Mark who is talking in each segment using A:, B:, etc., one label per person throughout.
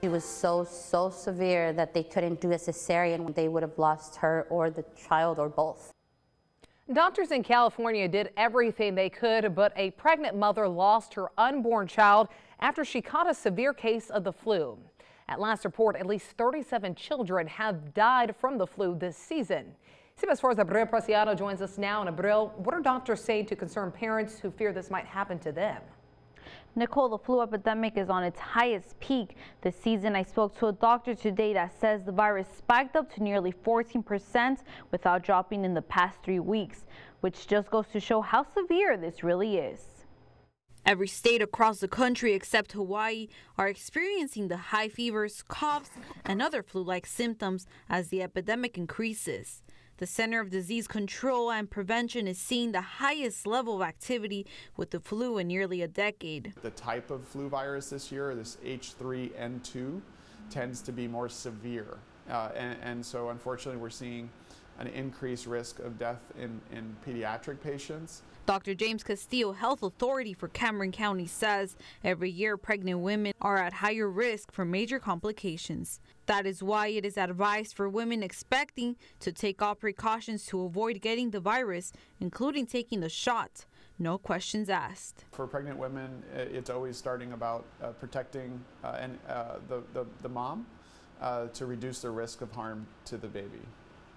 A: It was so severe that they couldn't do a cesarean. They would have lost her or the child or both.
B: Doctors in California did everything they could, but a pregnant mother lost her unborn child after she caught a severe case of the flu. At last report, at least 37 children have died from the flu this season. CBS 4's Abril Preciado joins us now. And Abril, what are doctors saying to concerned parents who fear this might happen to them?
C: Nicole, the flu epidemic is on its highest peak this season. I spoke to a doctor today that says the virus spiked up to nearly 14% without dropping in the past 3 weeks, which just goes to show how severe this really is. Every state across the country except Hawaii are experiencing the high fevers, coughs, and other flu-like symptoms as the epidemic increases. The Center of Disease Control and Prevention is seeing the highest level of activity with the flu in nearly a decade.
D: The type of flu virus this year, this H3N2, tends to be more severe. And so unfortunately we're seeing an increased risk of death in pediatric patients.
C: Dr. James Castillo, health authority for Cameron County, says every year pregnant women are at higher risk for major complications. That is why it is advised for women expecting to take all precautions to avoid getting the virus, including taking the shot. No questions asked.
D: For pregnant women, it's always starting about protecting the mom to reduce the risk of harm to the baby.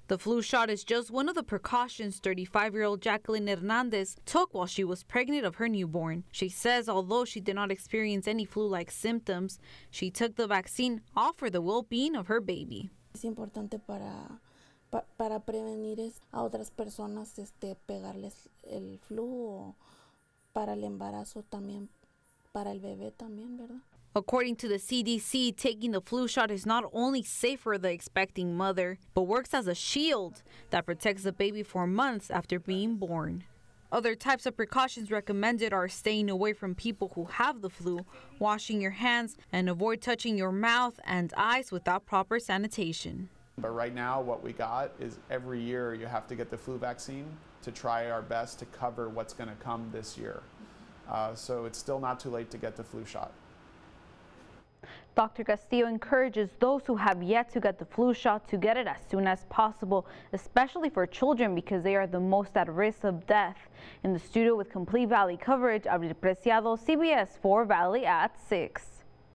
C: The flu shot is just one of the precautions 35-year-old Jacqueline Hernandez took while she was pregnant of her newborn. She says although she did not experience any flu-like symptoms, she took the vaccine all for the well-being of her baby.
E: Es importante para prevenir a otras personas pegarles el flu o para el embarazo también, para el bebé también, ¿verdad?
C: According to the CDC, taking the flu shot is not only safe for the expecting mother, but works as a shield that protects the baby for months after being born. Other types of precautions recommended are staying away from people who have the flu, washing your hands, and avoid touching your mouth and eyes without proper sanitation.
D: But right now what we got is every year you have to get the flu vaccine to try our best to cover what's going to come this year. So it's still not too late to get the flu shot.
C: Dr. Castillo encourages those who have yet to get the flu shot to get it as soon as possible, especially for children because they are the most at risk of death. In the studio with complete Valley coverage, Abril Preciado, CBS 4 Valley at 6.